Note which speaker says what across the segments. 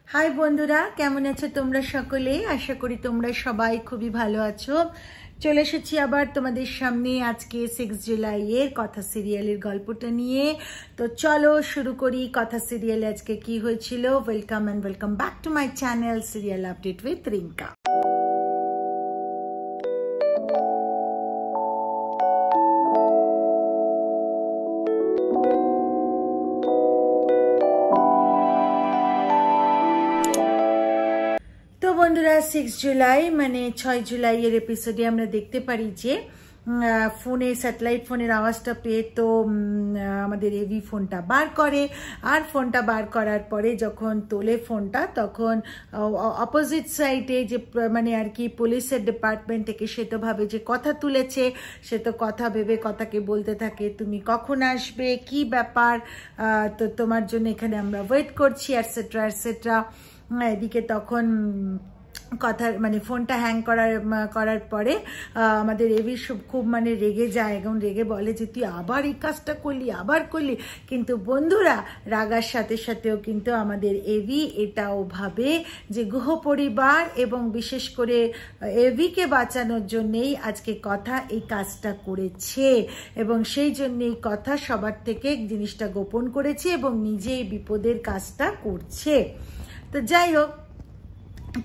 Speaker 1: High বন্ধুরা, কেমন আছো তোমরা সকলে? আশা করি তোমরা সবাই খুবই ভালো আছো। চলে এসেছি আবার তোমাদের সামনে আজকে 6 জুলাইয়ের কথা সিরিয়ালের গল্পটা নিয়ে। তো চলো শুরু করি। কথা সিরিয়ালে আজকে কি হয়েছিল। Welcome and welcome back to my channel serial update with Rinka. তো বন্ধুরা, 6 জুলাই মানে 6 জুলাইয়ের এপিসোডে আমরা দেখতে পারি যে ফোনে স্যাটেলাইট ফোনের আওয়াজটা পেয়ে তো আমাদের এভি ফোনটা বার করে। আর ফোনটা বার করার পরে যখন তোলে ফোনটা, তখন অপোজিট সাইডে যে মানে আর কি পুলিশের ডিপার্টমেন্ট থেকে সে তো ভাবে যে কথা তুলেছে, সে তো কথা ভেবে কথাকে বলতে থাকে তুমি কখন আসবে, কি ব্যাপার, তো তোমার জন্য এখানে আমরা ওয়েট করছি এটসেট্রা এটসেট্রা। এদিকে তখন কথার মানে ফোনটা হ্যাং করার পরে আমাদের এভি খুব মানে রেগে যায় এবং রেগে বলে যে তুই আবার এই কাজটা করলি, আবার করলি। কিন্তু বন্ধুরা, রাগার সাথে সাথেও কিন্তু আমাদের এভি এটাও ভাবে যে গুহ পরিবার এবং বিশেষ করে এভিকে বাঁচানোর জন্যেই আজকে কথা এই কাজটা করেছে এবং সেই জন্যেই কথা সবার থেকে জিনিসটা গোপন করেছে এবং নিজেই বিপদের কাজটা করছে। তো যাই হোক,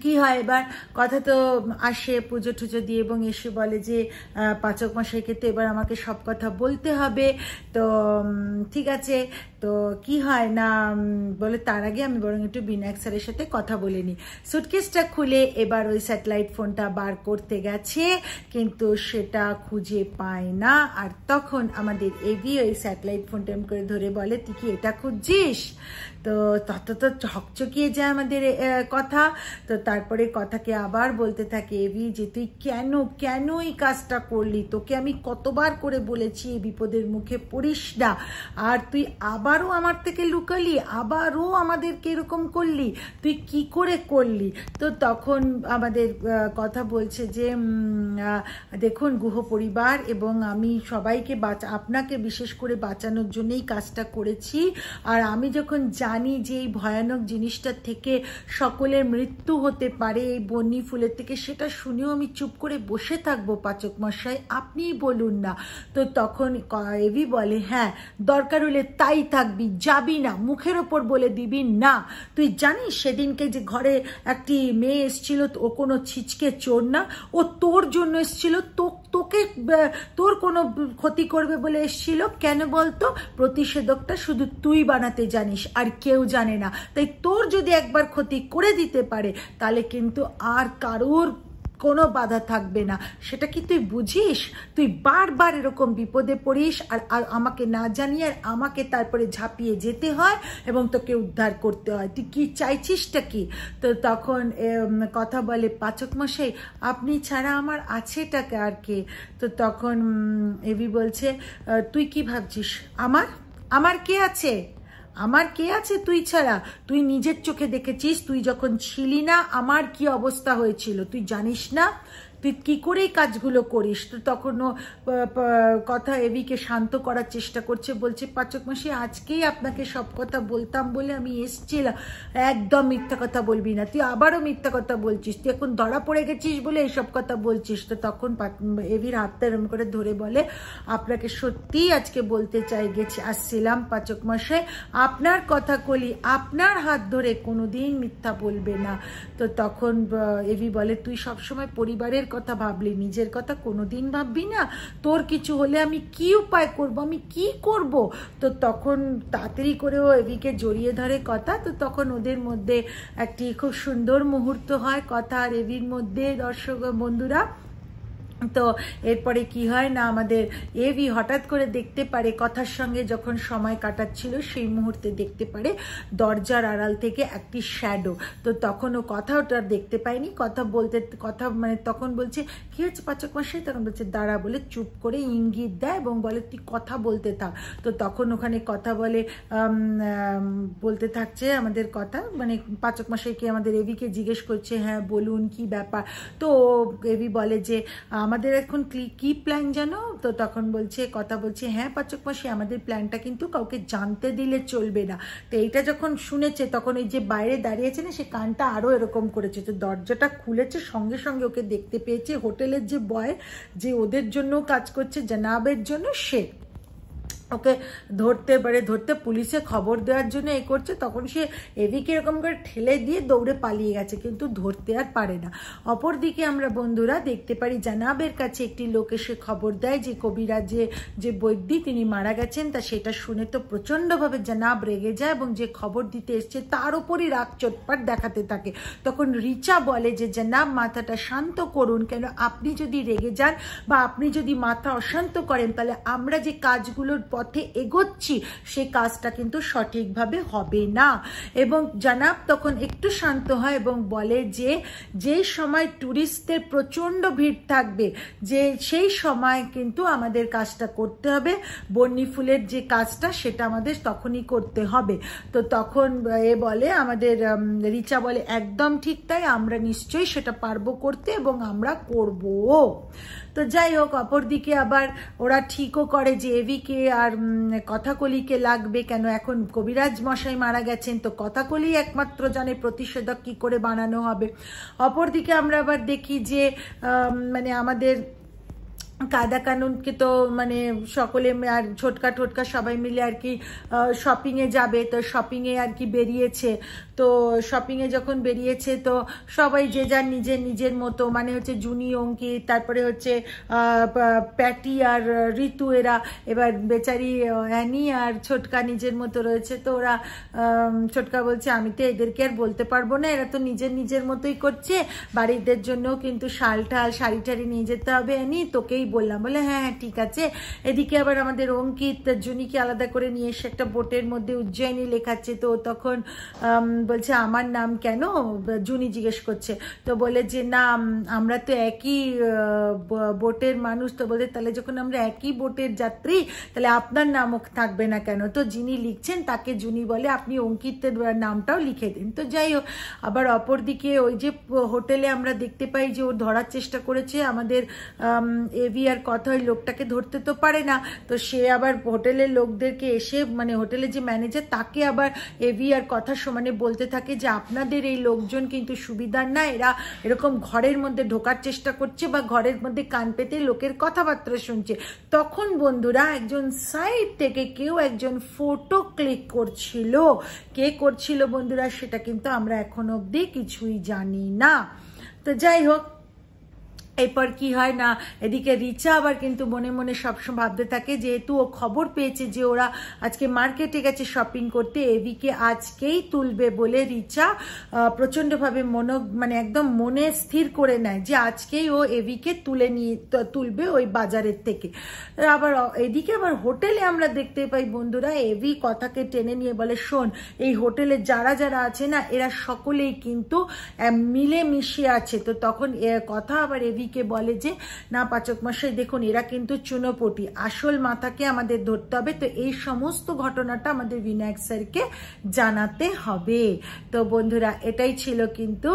Speaker 1: কি হয় এবার, কথা তো আসে পুজো টুজো দিয়ে এবং এসে বলে যে পাচক মশাইকে তো এবার আমাকে সব কথা বলতে হবে। তো ঠিক আছে, তো কি হয় না বলে তার আগে আমি বরং একটু বিনায়ক স্যারের সাথে কথা বলে নিই। সুটকেসটা খুলে এবার ওই স্যাটেলাইট ফোনটা বার করতে গেছে, কিন্তু সেটা খুঁজে পায় না। আর তখন আমাদের এভি ওই স্যাটেলাইট ফোনটা এমন করে ধরে বলে তুই কি এটা খুঁজছিস? তো তত তো হকচকিয়ে যায় আমাদের কথা। তো তারপরে কথাকে আবার বলতে থাকে এভি যে তুই কেন এই কাজটা করলি, তোকে আমি কতবার করে বলেছি এই বিপদের মুখে পড়িস না, আর তুই আবারও আমার থেকে লুকালি, আবারও আমাদেরকে এরকম করলি, তুই কি করে করলি? তো তখন আমাদের কথা বলছে যে দেখুন গুহ পরিবার এবং আমি সবাইকে আপনাকে বিশেষ করে বাঁচানোর জন্যই কাজটা করেছি। আর আমি যখন জানি যে এই ভয়ানক জিনিসটা থেকে সকলের মৃত্যু হতে পারে এই বন্যি ফুলের থেকে, সেটা শুনেও আমি চুপ করে বসে থাকবো পাচক মশাই, আপনিই বলুন না। তো তখন এভি বলে হ্যাঁ, দরকার হলে তাই থাকবি, যাবি না, মুখের ওপর বলে দিবি না। তুই জানিস সেদিনকে যে ঘরে একটি মেয়ে এসেছিল, ও কোনো ছিচকে চোর না, ও তোর জন্য এসেছিল, তোকে তোর কোনো ক্ষতি করবে বলে এসেছিল। কেন বলতো? প্রতিষেধকটা শুধু তুই বানাতে জানিস আর কেউ জানে না, তাই তোর যদি একবার ক্ষতি করে দিতে পারে তাহলে কিন্তু আর কারোর কোনো বাধা থাকবে না। সেটা কি তুই বুঝিস? তুই বারবার এরকম বিপদে পড়িস আর আমাকে না জানিয়ে আর আমাকে তারপরে ঝাঁপিয়ে যেতে হয় এবং তোকে উদ্ধার করতে হয়। তুই কি চাইছিসটা কি? তো তখন কথা বলে পাচক মশাই আপনি ছাড়া আমার আছেটাকে আর কে? তো তখন এভি বলছে তুই কি ভাবছিস আমার কে আছে? আমার কে আছে তুই ছাড়া? তুই নিজের চোখে দেখেছিস তুই যখন ছিলি না আমার কি অবস্থা হয়েছিল, তুই জানিস না? তুই কি করে এই কাজগুলো করিস? তো তখনও কথা এভিকে শান্ত করার চেষ্টা করছে, বলছে পাচক মাসি আজকেই আপনাকে সব কথা বলতাম বলে আমি এসছিলাম। একদম মিথ্যা কথা বলবি না, তুই আবারও মিথ্যা কথা বলছিস, তুই এখন ধরা পড়ে গেছিস বলে এইসব কথা বলছিস। তো তখন এভির হাতটা এরম করে ধরে বলে আপনাকে সত্যিই আজকে বলতে আসছিলাম পাচক মশাই, আপনার কথা কলি আপনার হাত ধরে কোনোদিন মিথ্যা বলবে না। তো তখন এভি বলে তুই সবসময় পরিবারের কথা ভাবলি, নিজের কথা কোনোদিন ভাববি না? তোর কিছু হলে আমি কি উপায় করব, আমি কি করব? তো তখন তাড়াতাড়ি করে ও এভিকে জড়িয়ে ধরে কথা। তো তখন ওদের মধ্যে একটি খুব সুন্দর মুহূর্ত হয় কথা আর এভির মধ্যে, দর্শক বন্ধুরা। তো এরপরে কি হয় না, আমাদের এভি হঠাৎ করে দেখতে পারে কথার সঙ্গে যখন সময় কাটাচ্ছিল সেই মুহূর্তে দেখতে পারে দরজার আড়াল থেকে একটি শ্যাডো। তো তখন ও ওটা দেখতে পায়নি, কথা মানে তখন বলছে কি হচ্ছে পাচক মশাই? তখন বলছে দাঁড়া বলে চুপ করে ইঙ্গিত দেয় এবং বলে তুই কথা বলতে থাক। তো তখন ওখানে কথা বলতে থাকছে আমাদের কথা, মানে পাচক মশাইকে আমাদের এভিকে জিজ্ঞেস করছে হ্যাঁ বলুন কি ব্যাপার। তো এভি বলে যে আমাদের এখন কি প্ল্যান জানো? তো তখন কথা বলছে হ্যাঁ পাচক মাসি, আমাদের প্ল্যানটা কিন্তু কাউকে জানতে দিলে চলবে না। তো এইটা যখন শুনেছে তখন ওই যে বাইরে দাঁড়িয়েছে না, সে কানটা আরও এরকম করেছে। তো দরজাটা খুলেছে, সঙ্গে সঙ্গে ওকে দেখতে পেয়েছে হোটেলের যে বয়, যে ওদের জন্য কাজ করছে জনাবের জন্য, সে ওকে ধরতে পুলিশে খবর দেওয়ার জন্য এ করছে। তখন সে এভিকে এরকম করে ঠেলে দিয়ে দৌড়ে পালিয়ে গেছে, কিন্তু ধরতে আর পারে না। অপরদিকে আমরা বন্ধুরা দেখতে পারি জানাবের কাছে একটি লোক এসে খবর দেয় যে কবিরাজ যে বৈদ্যি তিনি মারা গেছেন। তা সেটা শুনে তো প্রচণ্ডভাবে জানাব রেগে যায় এবং যে খবর দিতে এসছে তার উপরই রাগ চটপাট দেখাতে থাকে। তখন রিচা বলে যে জানাব, মাথাটা শান্ত করুন, কেন আপনি যদি রেগে যান বা আপনি যদি মাথা অশান্ত করেন তাহলে আমরা যে কাজগুলোর পথে এগোচ্ছি সেই কাজটা কিন্তু সঠিকভাবে হবে না। এবং জানাব তখন একটু শান্ত হয় এবং বলে যে যেই সময় ট্যুরিস্টদের প্রচণ্ড ভিড় থাকবে, যে সেই সময় কিন্তু আমাদের কাজটা করতে হবে, বন্যি ফুলের যে কাজটা সেটা আমাদের তখনই করতে হবে। তো তখন বলে আমাদের রিচা বলে একদম ঠিক তাই, আমরা নিশ্চয়ই সেটা পারবো করতে এবং আমরা করবো। তো যাই হোক, অপরদিকে আবার ওরা ঠিকও করে যে এভিকে আর কথাকলিকে লাগবে, কেন এখন কবিরাজ মশাই মারা গেছেন, তো কথাকলি একমাত্র জানে প্রতিষেধক কি করে বানানো হবে। অপরদিকে আমরা আবার দেখি যে মানে আমাদের কায়দা কানুনকে তো মানে সকলে আর ছোটকা সবাই মিলে আর কি শপিংয়ে যাবে। তো শপিংয়ে আর কি বেরিয়েছে। তো শপিংয়ে যখন বেরিয়েছে তো সবাই যে যার নিজের মতো, মানে হচ্ছে জুনি, অঙ্কিত, তারপরে হচ্ছে প্যাটি আর ঋতু, এরা এবার বেচারি অ্যানি আর ছোটকা নিজের মতো রয়েছে। তো ওরা ছোটকা বলছে আমি তো এদেরকে আর বলতে পারবো না, এরা তো নিজের মতোই করছে, বাড়িদের জন্যও কিন্তু শাড়ি টাড়ি নিয়ে যেতে হবে অ্যানি, তোকেই বললাম। বলে হ্যাঁ ঠিক আছে। এদিকে আবার আমাদের অঙ্কিত জুনিকে আলাদা করে নিয়ে এসে একটা বোটের মধ্যে উজ্জয়িনী লেখাচ্ছে। তো তখন বলছে আমার নাম কেন, জুনি জিজ্ঞেস করছে। তো বলে যে না আমরা তো একই বোটের মানুষ। তো বলে তাহলে যখন আমরা একই বোটের যাত্রী তাহলে আপনার নামও থাকবে না কেন? তো যিনি লিখছেন তাকে জুনি বলে আপনি অঙ্কিতের নামটাও লিখে দিন। তো যাই হোক, আবার অপরদিকে ওই যে হোটেলে আমরা দেখতে পাই যে ও ধরার চেষ্টা করেছে আমাদের এভি, আর কথা ওই লোকটাকে ধরতে তো পারে না। তো সে আবার হোটেলের লোকদেরকে এসে, মানে হোটেলের যে ম্যানেজার তাকে আবার এভি আর কথা সমানে বলতে থাকে যে আপনাদের এই লোকজন কিন্তু সুবিধার না, এরা এরকম ঘরের মধ্যে ঢোকার চেষ্টা করছে বা ঘরের মধ্যে কান পেতে লোকের কথাবার্তা শুনছে। তখন বন্ধুরা একজন সাইড থেকে কেউ একজন ফটো ক্লিক করছিল। কে করছিল বন্ধুরা সেটা কিন্তু আমরা এখন অবধি কিছুই জানি না। তো যাই হোক, এরপর কি হয় না, এদিকে রিচা আবার কিন্তু মনে মনে সবসময় ভাবতে থাকে, যেহেতু ও খবর পেয়েছে যে ওরা আজকে মার্কেটে গেছে শপিং করতে, এভিকে আজকেই তুলবে বলে রিচা প্রচণ্ডভাবে মানে একদম মনে স্থির করে নেয় যে আজকেই ও এভিকে তুলবে ওই বাজারের থেকে। আবার এদিকে আবার হোটেলে আমরা দেখতে পাই বন্ধুরা এভি কথাকে টেনে নিয়ে বলে শোন, এই হোটেলে যারা আছে না এরা সকলেই কিন্তু মিলেমিশে আছে। তো তখন কথা আবার এভি কে বলে যে না পাচক মশাই দেখুন, এরা কিন্তু চুনোপটি, আসল মাথাকে আমাদের ধরতে হবে। তো এই সমস্ত ঘটনাটা আমাদের বিনায়ক স্যারকে জানাতে হবে। তো বন্ধুরা এটাই ছিল কিন্তু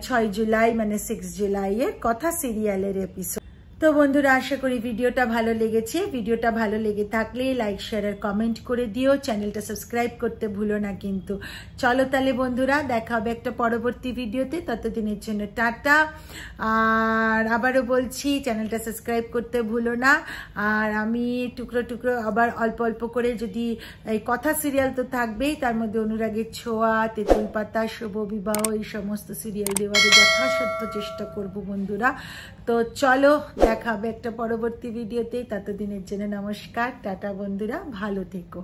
Speaker 1: 6 জুলাই মানে 6 জুলাইয়ের কথা সিরিয়ালের এপিসোড। তো বন্ধুরা আশা করি ভিডিওটা ভালো লেগেছে। ভিডিওটা ভালো লেগে থাকলে লাইক শেয়ার আর কমেন্ট করে দিও, চ্যানেলটা সাবস্ক্রাইব করতে ভুলো না কিন্তু। চলো তাহলে বন্ধুরা দেখা হবে একটা পরবর্তী ভিডিওতে, ততদিনের জন্য টাটা। আর আবারও বলছি চ্যানেলটা সাবস্ক্রাইব করতে ভুলো না। আর আমি টুকরো আবার অল্প করে, যদি এই কথা সিরিয়াল তো থাকবেই, তার মধ্যে অনুরাগের ছোঁয়া, তেঁতুল পাতা, শুভ বিবাহ, এই সমস্ত সিরিয়াল দেওয়ার যথাসাধ্য চেষ্টা করব বন্ধুরা। তো চলো দেখা হবে একটা পরবর্তী ভিডিওতে, ততদিনের জন্য নমস্কার, টাটা বন্ধুরা, ভালো থেকো।